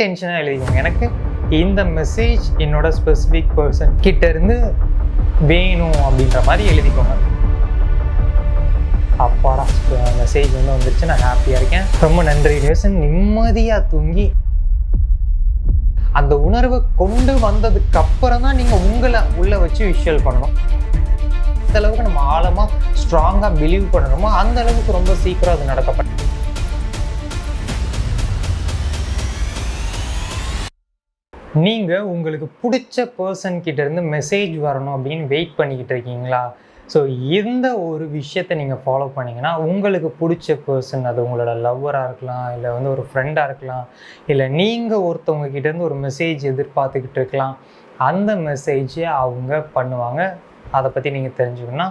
இன்டென்ஷனாக எழுதிக்கோங்க. எனக்கு இந்த மெசேஜ் என்னோட ஸ்பெசிஃபிக் பர்சன் கிட்ட இருந்து வேணும் அப்படின்ற மாதிரி எழுதிக்கோங்க. அப்பாடா மெசேஜ் வந்துருச்சு, நான் ஹாப்பியாக இருக்கேன், ரொம்ப நன்றி யூனிவர்ஸ். நிம்மதியாக தூங்கி அந்த உணர்வை கொண்டு வந்ததுக்கு அப்புறம் தான் நீங்கள் உங்களை உள்ள வச்சு விஷுவல் பண்ணணும். அந்த அளவுக்கு நம்ம ஆழமாக ஸ்ட்ராங்காக பிலீவ் பண்ணணுமோ அந்த அளவுக்கு ரொம்ப சீக்கிரம் அது நடக்கப்படும். நீங்கள் உங்களுக்கு பிடிச்ச பர்சன் கிட்ட இருந்து மெசேஜ் வரணும் அப்படின்னு வெயிட் பண்ணிக்கிட்டு இருக்கீங்களா? ஸோ இந்த ஒரு விஷயத்தை நீங்கள் ஃபாலோ பண்ணிங்கன்னா உங்களுக்கு பிடிச்ச பர்சன், அது உங்களோட லவ்வராக இருக்கலாம், இல்லை ஒரு ஃப்ரெண்டாக இருக்கலாம், இல்லை நீங்கள் ஒருத்தவங்க கிட்டேருந்து ஒரு மெசேஜ் எதிர்பார்த்துக்கிட்டு இருக்கலாம். அந்த மெசேஜை அவங்க பண்ணுவாங்க. அதை பற்றி நீங்கள் தெரிஞ்சுக்கணும்னா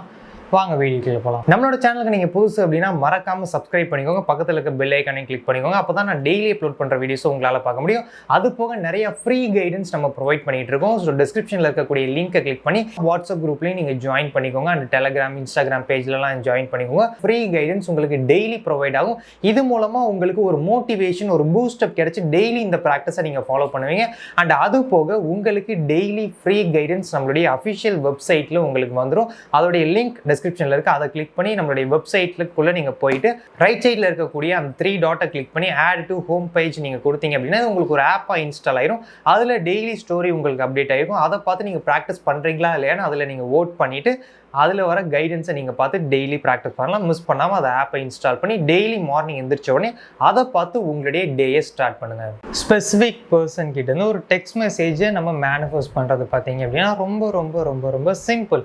வாங்க வீடியோக்குள்ள போகலாம். நம்மளோட சேனலுக்கு நீங்கள் புதுசு அப்படின்னா மறக்காமல் சப்ஸ்கிரைப் பண்ணிக்கோங்க, பக்கத்தில் இருக்க பெல் ஐக்கானை கிளிக் பண்ணிக்கோங்க. அப்போ தான் நான் டெய்லி அப்லோட் பண்ணுற வீடியோஸும் உங்களால் பார்க்க முடியும். அது போக நிறைய ஃப்ரீ கைடன்ஸ் நம்ம ப்ரொவைட் பண்ணிட்டு இருக்கோம். ஸோ டிஸ்கிரிப்ஷனில் இருக்கக்கூடிய லிங்கை கிளிக் பண்ணி வாட்ஸ்அப் குரூப்லேயும் நீங்கள் ஜாயின் பண்ணிக்கோங்க. அண்ட் டெலகிராம், இன்ஸ்டாகிராம் பேஜ்லலாம் ஜாயின் பண்ணிக்கோங்க. ஃப்ரீ கைடன்ஸ் உங்களுக்கு டெய்லி ப்ரொவைட் ஆகும். இது மூலமாக உங்களுக்கு ஒரு மோட்டிவேஷன், ஒரு பூஸ்டப் கிடைச்சி டெய்லி இந்த ப்ராக்டிஸை நீங்கள் ஃபாலோ பண்ணுவீங்க. அண்ட் அது போக உங்களுக்கு டெய்லி ஃப்ரீ கைடன்ஸ் நம்மளுடைய அஃபிஷியல் வெப்சைட்டில் உங்களுக்கு வந்துடும். அதோடைய லிங்க் டிஸ்கிரிப்ஷனில் இருக்குது. அதை கிளிக் பண்ணி நம்மளுடைய வெப்சைட்லுக்குள்ளே நீங்கள் போயிட்டு ரைட் சைடில் இருக்கக்கூடிய அந்த 3 டாட்டை கிளிக் பண்ணி ஆட் டு ஹோம் பேஜ் நீங்கள் கொடுத்தீங்க அப்படின்னா உங்களுக்கு ஒரு ஆப்பாக இன்ஸ்டால் ஆயிரும். அதில் டெய்லி ஸ்டோரி உங்களுக்கு அப்டேட் ஆகிருக்கும். அதை பார்த்து நீங்கள் ப்ராக்டிஸ் பண்ணுறீங்களா இல்லையான்னு அதில் நீங்கள் ஓட் பண்ணிவிட்டு அதில் வர கைடன்ஸை நீங்கள் பார்த்து டெய்லி ப்ராக்டிஸ் பண்ணலாம். மிஸ் பண்ணாமல் அதை ஆப்பை இன்ஸ்டால் பண்ணி டெய்லி மார்னிங் எந்திரிச்ச உடனே அதை பார்த்து உங்களுடைய டேயை ஸ்டார்ட் பண்ணுங்கள். ஸ்பெசிஃபிக் பர்சன் கிட்டேருந்து ஒரு டெக்ஸ்ட் மெசேஜை நம்ம மேனிஃபெஸ்ட் பண்ணுறது பார்த்தீங்க அப்படின்னா ரொம்ப ரொம்ப ரொம்ப ரொம்ப சிம்பிள்.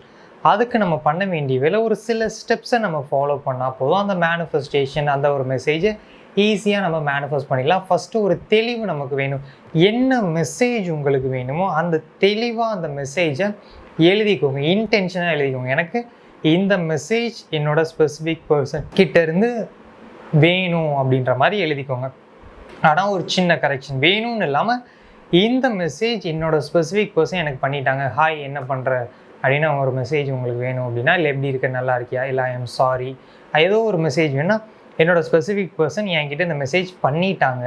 அதுக்கு நம்ம பண்ண வேண்டிய வேலை ஒரு சில ஸ்டெப்ஸை நம்ம ஃபாலோ பண்ணால் போதும். அந்த மேனிஃபெஸ்டேஷன், அந்த ஒரு மெசேஜை ஈஸியாக நம்ம மேனிஃபெஸ்ட் பண்ணிடலாம். ஃபஸ்ட்டு ஒரு தெளிவு நமக்கு வேணும். என்ன மெசேஜ் உங்களுக்கு வேணுமோ அந்த தெளிவாக அந்த மெசேஜை எழுதிக்கோங்க, இன்டென்ஷனாக எழுதிக்கோங்க. எனக்கு இந்த மெசேஜ் என்னோட ஸ்பெசிஃபிக் பர்சன் கிட்ட இருந்து வேணும் அப்படின்ற மாதிரி எழுதிக்கோங்க. ஆனால் ஒரு சின்ன கரெக்ஷன், வேணும்னு இல்லாமல் இந்த மெசேஜ் என்னோட ஸ்பெசிஃபிக் பர்சன் எனக்கு பண்ணிட்டாங்க, ஹாய் என்ன பண்ணுற அப்படின்னு ஒரு மெசேஜ் உங்களுக்கு வேணும் அப்படின்னா, இல்லை எப்படி இருக்க, நல்லா இருக்கியா, இல்லை ஐ எம் சாரி, ஏதோ ஒரு மெசேஜ் வேணும்னா என்னோட ஸ்பெசிஃபிக் பர்சன் என்கிட்ட இந்த மெசேஜ் பண்ணிட்டாங்க,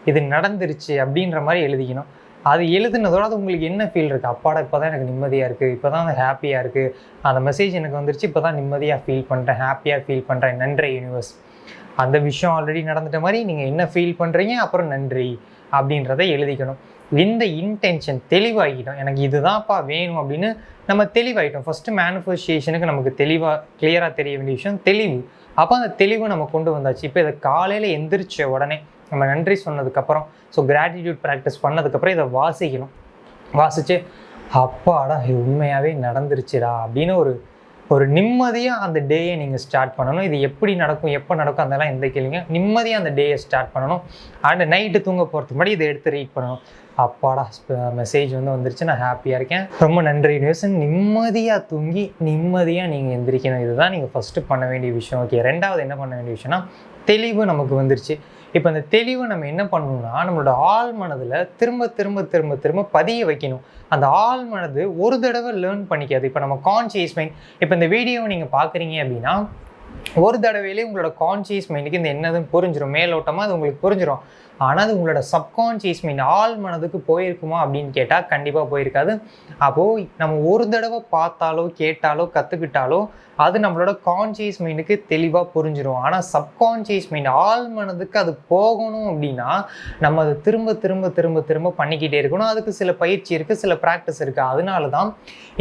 இது நடந்துருச்சு அப்படின்ற மாதிரி எழுதிக்கணும். அது எழுதுனதோட அது உங்களுக்கு என்ன ஃபீல் இருக்குது? அப்பாடா இப்போ தான் எனக்கு நிம்மதியாக இருக்குது, இப்போ தான் ஹாப்பியாக இருக்குது, அந்த மெசேஜ் எனக்கு வந்துருச்சு, இப்போ தான் நிம்மதியாக ஃபீல் பண்ணுறேன், ஹாப்பியாக ஃபீல் பண்ணுறேன், நன்றி யூனிவர்ஸ். அந்த விஷயம் ஆல்ரெடி நடந்துட்ட மாதிரி நீங்கள் என்ன ஃபீல் பண்ணுறீங்க, அப்புறம் நன்றி அப்படின்றத எழுதிக்கணும். இந்த இன்டென்ஷன் தெளிவாகிட்டோம், எனக்கு இதுதான்ப்பா வேணும் அப்படின்னு நம்ம தெளிவாகிட்டோம். ஃபஸ்ட்டு மேனிஃபெஸ்டேஷனுக்கு நமக்கு கிளியராக தெரிய வேண்டிய விஷயம் தெளிவு. அப்போ அந்த தெளிவை நம்ம கொண்டு வந்தாச்சு. இப்போ இதை காலையில் எந்திரிச்ச உடனே நம்ம நன்றி சொன்னதுக்கப்புறம், ஸோ கிராட்டிடியூட் ப்ராக்டிஸ் பண்ணதுக்கப்புறம் இதை வாசிக்கணும். வாசித்து அப்பாடா இது உண்மையாகவே நடந்துருச்சுடா அப்படின்னு ஒரு நிம்மதியாக அந்த டேயை நீங்கள் ஸ்டார்ட் பண்ணணும். இது எப்படி நடக்கும், எப்போ நடக்கும் அதெல்லாம் எந்த கேளுங்க, நிம்மதியாக அந்த டேயை ஸ்டார்ட் பண்ணணும். அண்ட் நைட்டு தூங்க போகிறதுக்கு முன்னாடி இதை எடுத்து ரீட் பண்ணணும். அப்பாடா மெசேஜ் வந்துருச்சு, நான் ஹாப்பியாக இருக்கேன், ரொம்ப நன்றி யூனிவர்ஸ். நிம்மதியாக தூங்கி நிம்மதியாக நீங்கள் எந்திரிக்கணும். இதுதான் நீங்கள் ஃபஸ்ட்டு பண்ண வேண்டிய விஷயம். ஓகே, ரெண்டாவது என்ன பண்ண வேண்டிய விஷயம்னா தெளிவு நமக்கு வந்துருச்சு. இப்போ அந்த தெளிவை நம்ம என்ன பண்ணணும்னா நம்மளோட ஆழ் மனதில் திரும்ப திரும்ப திரும்ப திரும்ப பதிய வைக்கணும். அந்த ஆழ் மனது ஒரு தடவை லேர்ன் பண்ணிக்காது. இப்போ நம்ம கான்ஷியஸ் மைண்ட், இப்போ இந்த வீடியோவை நீங்கள் பார்க்குறீங்க அப்படின்னா ஒரு தடவையிலே உங்களோட கான்ஷியஸ் மைண்டுக்கு இந்த என்னதுன்னு புரிஞ்சிடும், மேலோட்டமாக அது உங்களுக்கு புரிஞ்சிடும். ஆனால் அது உங்களோட சப்கான்ஷியஸ் மைண்ட் ஆழ் மனதுக்கு போயிருக்குமா அப்படின்னு கேட்டால் கண்டிப்பாக போயிருக்காது. அப்போது நம்ம ஒரு தடவை பார்த்தாலோ கேட்டாலோ கற்றுக்கிட்டாலோ அது நம்மளோட கான்ஷியஸ் மைண்டுக்கு தெளிவாக புரிஞ்சிடும். ஆனால் சப்கான்ஷியஸ் மைண்ட் ஆழ் மனதுக்கு அது போகணும் அப்படின்னா நம்ம அதை திரும்ப திரும்ப திரும்ப திரும்ப பண்ணிக்கிட்டே இருக்கணும். அதுக்கு சில பயிற்சி இருக்குது, சில ப்ராக்டிஸ் இருக்குது. அதனால தான்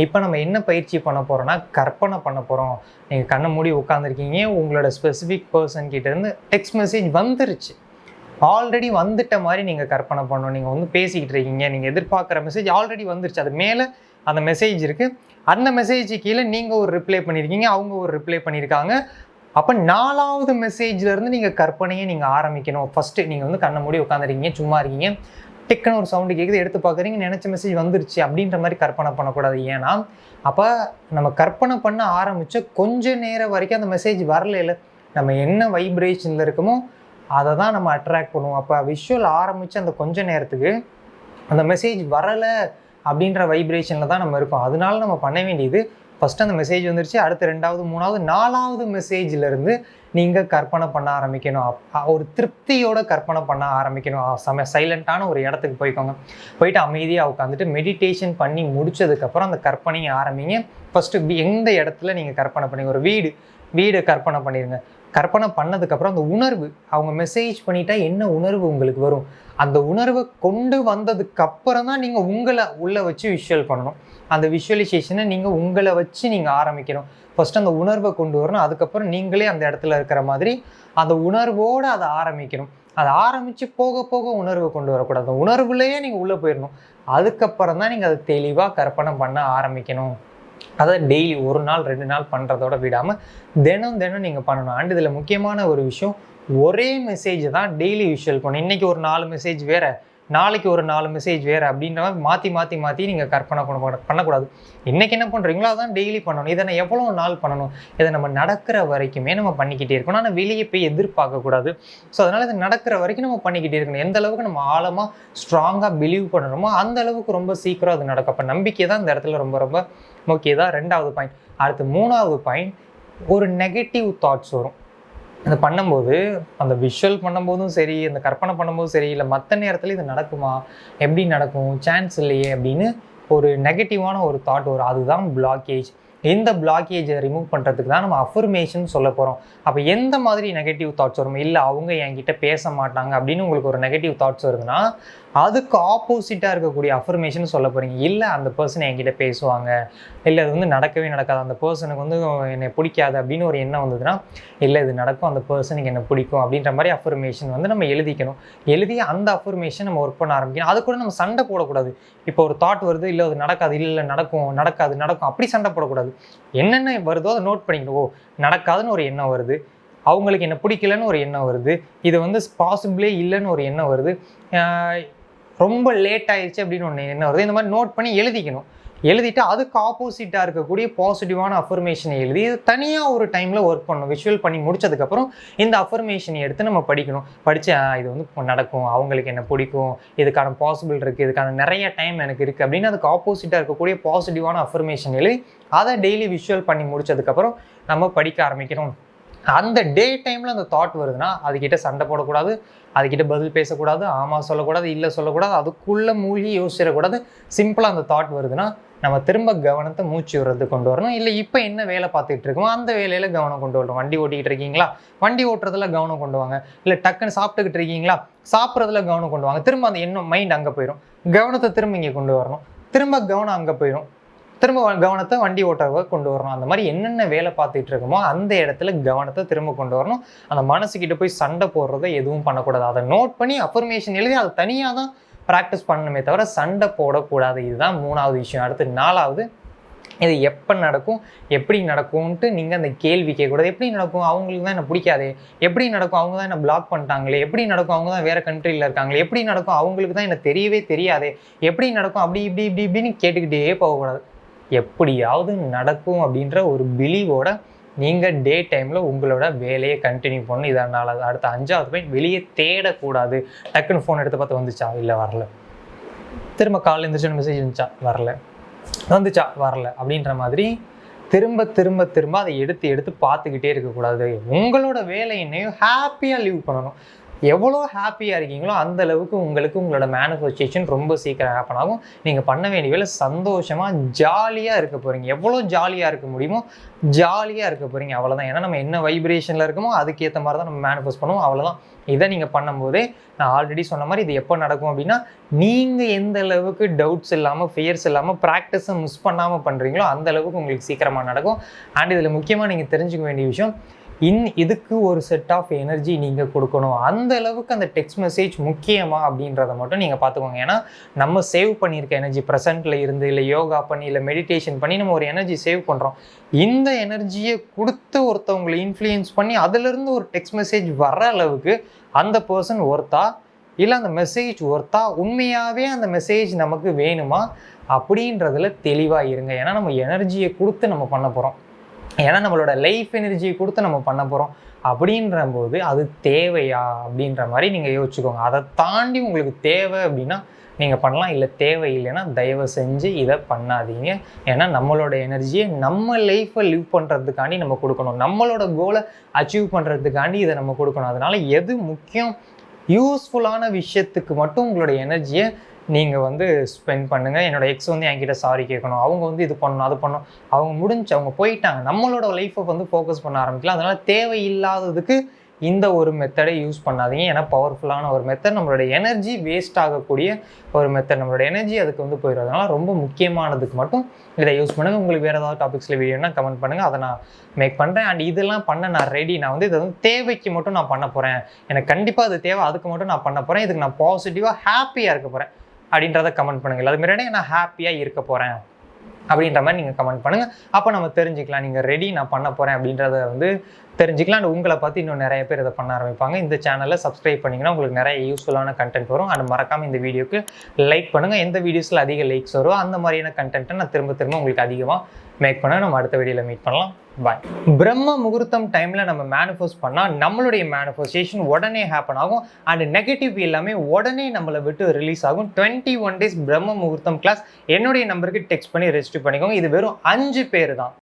இப்போ நம்ம என்ன பயிற்சி பண்ண போகிறோம்னா கற்பனை பண்ண போகிறோம். நீங்கள் கண்ணை மூடி உட்காந்துருக்கீங்க, உங்களோட ஸ்பெசிஃபிக் பர்சன் கிட்டேருந்து டெக்ஸ்ட் மெசேஜ் வந்துருச்சு, ஆல்ரெடி வந்துட்ட மாதிரி நீங்கள் கற்பனை பண்ணணும். நீங்கள் பேசிக்கிட்டு இருக்கீங்க, நீங்கள் எதிர்பார்க்குற மெசேஜ் ஆல்ரெடி வந்துருச்சு, அது மேலே அந்த மெசேஜ் இருக்குது, அந்த மெசேஜுக்கு கீழே நீங்கள் ஒரு ரிப்ளை பண்ணியிருக்கீங்க, அவங்க ஒரு ரிப்ளை பண்ணியிருக்காங்க. அப்போ 4வது மெசேஜ்லேருந்து நீங்கள் கற்பனையை நீங்கள் ஆரம்பிக்கணும். ஃபஸ்ட்டு நீங்கள் கண்ணை மூடி உட்காந்துருக்கீங்க, சும்மா இருக்கீங்க, டெக்குன்னு ஒரு சவுண்டு கேட்குது, எடுத்து பார்க்குறீங்க, நினச்ச மெசேஜ் வந்துருச்சு அப்படின்ற மாதிரி கற்பனை பண்ணக்கூடாது. ஏன்னா அப்போ நம்ம கற்பனை பண்ண ஆரம்பித்த கொஞ்ச நேரம் வரைக்கும் அந்த மெசேஜ் வரல, நம்ம என்ன வைப்ரேஷனில் இருக்கமோ அதை தான் நம்ம அட்ராக்ட் பண்ணுவோம். அப்போ விஷுவல் ஆரம்பித்து அந்த கொஞ்ச நேரத்துக்கு அந்த மெசேஜ் வரலை அப்படின்ற வைப்ரேஷனில் தான் நம்ம இருக்கோம். அதனால நம்ம பண்ண வேண்டியது ஃபஸ்ட்டு அந்த மெசேஜ் வந்துருச்சு, அடுத்து 2வது 3வது 4வது மெசேஜ்லேருந்து நீங்கள் கற்பனை பண்ண ஆரம்பிக்கணும். ஒரு திருப்தியோட கற்பனை பண்ண ஆரம்பிக்கணும். சைலண்ட்டான ஒரு இடத்துக்கு போயிட்டு அமைதியாக உட்காந்துட்டு மெடிடேஷன் பண்ணி முடிச்சதுக்கப்புறம் அந்த கற்பனையை ஆரம்பிங்க. ஃபஸ்ட்டு எந்த இடத்துல நீங்கள் கற்பனை பண்ணி ஒரு வீடு கற்பனை பண்ணிடுங்க. கற்பனை பண்ணதுக்கப்புறம் அந்த உணர்வு, அவங்க மெசேஜ் பண்ணிட்டா என்ன உணர்வு உங்களுக்கு வரும், அந்த உணர்வை கொண்டு வந்ததுக்கப்புறம் தான் நீங்கள் உங்களை உள்ளே வச்சு விஷுவல் பண்ணணும். அந்த விஷுவலைசேஷனை நீங்கள் உங்களை வச்சு நீங்கள் ஆரம்பிக்கணும். ஃபஸ்ட்டு அந்த உணர்வை கொண்டு வரணும். அதுக்கப்புறம் நீங்களே அந்த இடத்துல இருக்கிற மாதிரி அந்த உணர்வோடு அதை ஆரம்பிக்கணும். அதை ஆரம்பித்து போக போக உணர்வை கொண்டு வரக்கூடாது. அந்த உணர்வுலேயே நீங்கள் உள்ளே போயிடணும். அதுக்கப்புறம் தான் நீங்கள் அதை தெளிவாக கற்பனை பண்ண ஆரம்பிக்கணும். அதை டெய்லி 1 நாள் 2 நாள் பண்ணுறதோட விடாமல் தினம் நீங்கள் பண்ணணும். அண்ட் இதில் முக்கியமான ஒரு விஷயம், ஒரே மெசேஜை தான் டெய்லி விஷுவல் பண்ணணும். இன்றைக்கி ஒரு 4 மெசேஜ் வேறு, நாளைக்கு ஒரு 4 மெசேஜ் வேறு அப்படின்ற மாதிரி மாற்றி நீங்கள் கற்பனை பண்ணக்கூடாது. இன்றைக்கி என்ன பண்ணுறீங்களோ அதான் டெய்லி பண்ணணும். இதை நான் எவ்வளோ நாள் பண்ணணும், இதை நம்ம நடக்கிற வரைக்குமே நம்ம பண்ணிக்கிட்டே இருக்கணும். ஆனால் வெளியே போய் எதிர்பார்க்கக்கூடாது. ஸோ அதனால் இது நடக்கிற வரைக்கும் நம்ம பண்ணிக்கிட்டே இருக்கணும். எந்த அளவுக்கு நம்ம ஆழமாக ஸ்ட்ராங்காக பிலீவ் பண்ணுறோமோ அந்த அளவுக்கு ரொம்ப சீக்கிரம் அது நடக்கும். அப்போ நம்பிக்கை தான் இந்த இடத்துல ரொம்ப ரொம்ப முக்கியம். தான் 2வது பாயிண்ட். அடுத்து 3வது பாயிண்ட், ஒரு நெகட்டிவ் தாட்ஸ் வரும். அதை பண்ணும்போது, அந்த விஷுவல் பண்ணும்போதும் சரி, அந்த கற்பனை பண்ணும்போதும் சரி, இல்லை மற்ற நேரத்தில் இது நடக்குமா, எப்படி நடக்கும், சான்ஸ் இல்லையே அப்படின்னு ஒரு நெகட்டிவான ஒரு தாட் வரும். அதுதான் பிளாக்கேஜ். இந்த பிளாக்கேஜை ரிமூவ் பண்ணுறதுக்கு தான் நம்ம அஃபர்மேஷன் சொல்ல போகிறோம். அப்போ எந்த மாதிரி நெகட்டிவ் தாட்ஸ் வரும், இல்லை அவங்க என்கிட்ட பேச மாட்டாங்க அப்படின்னு உங்களுக்கு ஒரு நெகட்டிவ் தாட்ஸ் வருதுன்னா, அதுக்கு ஆப்போசிட்டாக இருக்கக்கூடிய அஃபர்மேஷன் சொல்ல போகிறீங்க. இல்லை அந்த பர்சன் என்கிட்ட பேசுவாங்க, இல்லை அது வந்து நடக்கவே நடக்காது, அந்த பர்சனுக்கு வந்து என்னை பிடிக்காது அப்படின்னு ஒரு எண்ணம் வந்ததுன்னா, இல்லை இது நடக்கும், அந்த பர்சனுக்கு என்னை பிடிக்கும் அப்படின்ற மாதிரி அஃபர்மேஷன் வந்து நம்ம எழுதிக்கணும். எழுதி அந்த அஃபர்மேஷன் நம்ம ஒர்க் பண்ண ஆரம்பிக்கணும். அது கூட நம்ம சண்டை போடக்கூடாது. இப்போ ஒரு தாட் வருது, இல்லை அது நடக்காது, இல்லை நடக்கும் அப்படி சண்டை போடக்கூடாது. என்னென்ன வருதோ அதை நோட் பண்ணிக்கணும். ஓ, நடக்காதுன்னு ஒரு எண்ணம் வருது, அவங்களுக்கு என்ன பிடிக்கலன்னு ஒரு எண்ணம் வருது, இது வந்து பாசிபிளே இல்லைன்னு ஒரு எண்ணம் வருது, ரொம்ப லேட் ஆயிடுச்சு அப்படின்னு ஒன்று எண்ணம் வருது. இந்த மாதிரி நோட் பண்ணி எழுதிக்கணும். எழுதிட்டு அதுக்கு ஆப்போசிட்டாக இருக்கக்கூடிய பாசிட்டிவான அஃபர்மேஷனை எழுதி இது தனியாக ஒரு டைமில் ஒர்க் பண்ணணும். விஷுவல் பண்ணி முடிச்சதுக்கப்புறம் இந்த அஃபர்மேஷனை எடுத்து நம்ம படிக்கணும். படித்து இது வந்து நடக்கும், அவங்களுக்கு என்ன பிடிக்கும், இதுக்கான பாசிபிள் இருக்குது, இதுக்கான நிறைய டைம் எனக்கு இருக்குது அப்படின்னு அதுக்கு ஆப்போசிட்டாக இருக்கக்கூடிய பாசிட்டிவான அஃபர்மேஷன் எழுதி அதை டெய்லி விஷுவல் பண்ணி முடிச்சதுக்கப்புறம் நம்ம படிக்க ஆரம்பிக்கணும். அந்த டே டைமில் அந்த தாட் வருதுன்னா அதுக்கிட்ட சண்டை போடக்கூடாது, அதுக்கிட்ட பதில் பேசக்கூடாது, ஆமாம் சொல்லக்கூடாது, இல்லை சொல்லக்கூடாது, அதுக்குள்ளே மூழ்கி யோசிச்சிடக்கூடாது. சிம்பிளாக அந்த தாட் வருதுன்னா நம்ம திரும்ப கவனத்தை மூச்சு விடுறதுக்கு கொண்டு வரணும். இல்லை இப்போ என்ன வேலை பார்த்துட்டு இருக்கோமோ அந்த வேலையில் கவனம் கொண்டு வரணும். வண்டி ஓட்டிக்கிட்டு இருக்கீங்களா, வண்டி ஓட்டுறதுல கவனம் கொண்டு வாங்க. இல்லை டக்குன்னு சாப்பிட்டுக்கிட்டு இருக்கீங்களா, சாப்பிட்றதுல கவனம் கொண்டு வாங்க. திரும்ப அந்த எண்ணம் மைண்ட் அங்கே போயிடும், கவனத்தை திரும்ப இங்கே கொண்டு வரணும். திரும்ப கவனம் அங்கே போயிடும், திரும்ப கவனத்தை வண்டி ஓட்டுறவ கொண்டு வரணும். அந்த மாதிரி என்னென்ன வேலை பார்த்துட்டு இருக்கோமோ அந்த இடத்துல கவனத்தை திரும்ப கொண்டு வரணும். அந்த மனசுக்கிட்ட போய் சண்டை போடுறதை எதுவும் பண்ணக்கூடாது. அதை நோட் பண்ணி அஃபர்மேஷன் எழுதி அதை தனியாக தான் ப்ராக்டிஸ் பண்ணணுமே தவிர சண்டை போடக்கூடாது. இதுதான் 3வது விஷயம். அடுத்து 4வது, இது எப்போ நடக்கும், எப்படி நடக்கும்ன்ட்டு நீங்கள் அந்த கேள்வி கேட்கக்கூடாது. எப்படி நடக்கும், அவங்களுக்கு தான் என்ன பிடிக்காதே, எப்படி நடக்கும், அவங்க தான் என்ன பிளாக் பண்ணிட்டாங்களே, எப்படி நடக்கும், அவங்க தான் வேறு கண்ட்ரியில் இருக்காங்களே, எப்படி நடக்கும், அவங்களுக்கு தான் என்ன தெரியவே தெரியாதே, எப்படி நடக்கும், அப்படி இப்படின்னு கேட்டுக்கிட்டே போகக்கூடாது. எப்படியாவது நடக்கும் அப்படின்ற ஒரு பிலீவோட நீங்கள் டே டைமில் உங்களோட வேலையை கண்டினியூ பண்ணணும். இதனால் அடுத்த 5வது பாயிண்ட், வெளியே தேடக்கூடாது. டக்குன்னு ஃபோன் எடுத்து பார்த்து வந்துச்சா, இல்லை வரல, திரும்ப காலையில் எழுந்திரிச்சு மெசேஜ் இருந்துச்சா, வந்துச்சா வரல அப்படின்ற மாதிரி திரும்ப அதை எடுத்து பார்த்துக்கிட்டே இருக்கக்கூடாது. உங்களோட வேலையினையும் ஹாப்பியாக லீவ் பண்ணணும். எவ்வளோ ஹாப்பியாக இருக்கீங்களோ அந்த அளவுக்கு உங்களுக்கு உங்களோட மேனிஃபெஸ்டேஷன் ரொம்ப சீக்கிரம் ஹேப்பன் ஆகும். நீங்கள் பண்ண வேண்டிய வேலை சந்தோஷமாக ஜாலியாக இருக்க போகிறீங்க. எவ்வளோ ஜாலியாக இருக்க முடியுமோ ஜாலியாக இருக்க போகிறீங்க, அவ்வளோதான். ஏன்னா நம்ம என்ன வைப்ரேஷனில் இருக்கமோ அதுக்கேற்ற மாதிரி தான் நம்ம மேனிஃபெஸ்ட் பண்ணுவோம், அவ்வளோதான். இதை நீங்கள் பண்ணும்போதே நான் ஆல்ரெடி சொன்ன மாதிரி இது எப்போ நடக்கும் அப்படின்னா, நீங்கள் எந்த அளவுக்கு டவுட்ஸ் இல்லாமல் ஃபியர்ஸ் இல்லாமல் ப்ராக்டிஸை மிஸ் பண்ணாமல் பண்ணுறீங்களோ அந்த அளவுக்கு உங்களுக்கு சீக்கிரமாக நடக்கும். அண்ட் இதில் முக்கியமாக நீங்கள் தெரிஞ்சுக்க வேண்டிய விஷயம், இதுக்கு ஒரு செட் ஆஃப் எனர்ஜி நீங்கள் கொடுக்கணும். அந்த அளவுக்கு அந்த டெக்ஸ்ட் மெசேஜ் முக்கியமா அப்படின்றத மட்டும் நீங்கள் பார்த்துக்கோங்க. ஏன்னா நம்ம சேவ் பண்ணியிருக்க எனர்ஜி ப்ரெசென்ட்டில் இருந்து, இல்லை யோகா பண்ணி, இல்லை மெடிடேஷன் பண்ணி நம்ம ஒரு எனர்ஜி சேவ் பண்ணுறோம். இந்த எனர்ஜியை கொடுத்து ஒருத்தவங்களை இன்ஃப்ளூயன்ஸ் பண்ணி அதிலிருந்து ஒரு டெக்ஸ்ட் மெசேஜ் வர்ற அளவுக்கு அந்த பர்சன் ஒர்த்தா, இல்லை அந்த மெசேஜ் ஒர்த்தா, உண்மையாகவே அந்த மெசேஜ் நமக்கு வேணுமா அப்படின்றதுல தெளிவாக இருங்க. ஏன்னா நம்ம எனர்ஜியை கொடுத்து நம்ம பண்ண போகிறோம், ஏன்னா நம்மளோட லைஃப் எனர்ஜியை கொடுத்து நம்ம பண்ண போகிறோம். அப்படின்ற போது அது தேவையா அப்படின்ற மாதிரி நீங்கள் யோசிச்சுக்கோங்க. அதை தாண்டி உங்களுக்கு தேவை அப்படின்னா நீங்கள் பண்ணலாம், இல்லை தேவையில்லைன்னா தயவு செஞ்சு இதை பண்ணாதீங்க. ஏன்னா நம்மளோட எனர்ஜியை நம்ம லைஃப்பை லிவ் பண்ணுறதுக்காண்டி நம்ம கொடுக்கணும், நம்மளோட கோலை அச்சீவ் பண்ணுறதுக்காண்டி இதை நம்ம கொடுக்கணும். அதனால் எது முக்கியம், யூஸ்ஃபுல்லான விஷயத்துக்கு மட்டும் உங்களோட எனர்ஜியை நீங்கள் ஸ்பெண்ட் பண்ணுங்கள். என்னோடய எக்ஸ் என்கிட்ட சாரி கேட்கணும், அவங்க இது பண்ணணும், அது பண்ணணும், அவங்க போயிட்டாங்க. நம்மளோட லைஃப்பை ஃபோக்கஸ் பண்ண ஆரம்பிக்கலாம். அதனால் தேவையில்லாததுக்கு இந்த ஒரு மெத்தடை யூஸ் பண்ணாதீங்க. ஏன்னா பவர்ஃபுல்லான ஒரு மெத்தட், நம்மளோட எனர்ஜி வேஸ்ட் ஆகக்கூடிய ஒரு மெத்தட், நம்மளோட எனர்ஜி அதுக்கு போயிடும். அதனால் ரொம்ப முக்கியமானதுக்கு மட்டும் இதை யூஸ் பண்ணுங்கள். உங்களுக்கு வேறு ஏதாவது டாபிக்ஸில் வீடியோனா கமெண்ட் பண்ணுங்கள், அதை நான் மேக் பண்ணுறேன். அண்ட் இதெல்லாம் பண்ண நான் ரெடி. நான் இதை தேவைக்கு மட்டும் நான் பண்ண போகிறேன், எனக்கு கண்டிப்பாக அது தேவை, அதுக்கு மட்டும் நான் பண்ண போகிறேன், இதுக்கு நான் பாசிட்டிவாக ஹாப்பியாக இருக்க போகிறேன் அப்படின்றத கமெண்ட் பண்ணுங்கள். அது மாதிரி நான் ஹாப்பியாக இருக்க போகிறேன் அப்படின்ற மாதிரி நீங்கள் கமெண்ட் பண்ணுங்கள். அப்போ நம்ம தெரிஞ்சுக்கலாம் நீங்கள் ரெடி, நான் பண்ண போகிறேன் அப்படின்றத தெரிஞ்சுக்கலாம். அண்ட் உங்களை பார்த்து இன்னும் நிறைய பேர் இதை பண்ண ஆரம்பிப்பாங்க. இந்த சேனலை சப்ஸ்கிரைப் பண்ணிங்கன்னா உங்களுக்கு நிறைய யூஸ்ஃபுல்லான கண்டென்ட் வரும். அண்ட் மறக்காமல் இந்த வீடியோக்கு லைக் பண்ணுங்கள். எந்த வீடியோஸில் அதிக லைக்ஸ் வரும் அந்த மாதிரியான கண்டென்ட்டை நான் திரும்ப உங்களுக்கு அதிகமாக மேக் பண்ண நம்ம அடுத்த வீடியோவில் மீட் பண்ணலாம். பாய். பிரம்ம முகூர்த்தம் டைமில் நம்ம மேனிஃபெஸ்ட் பண்ணால் நம்மளுடைய மேனிஃபெஸ்டேஷன் உடனே ஹேப்பன் ஆகும். அண்ட் நெகட்டிவ் எல்லாமே உடனே நம்மளை விட்டு ரிலீஸ் ஆகும். 21 days பிரம்ம முகூர்த்தம் கிளாஸ் என்னுடைய நம்பருக்கு டெக்ஸ்ட் பண்ணி ரெஜிஸ்டர் பண்ணிக்கோங்க. இது வெறும் 5 பேர் தான்.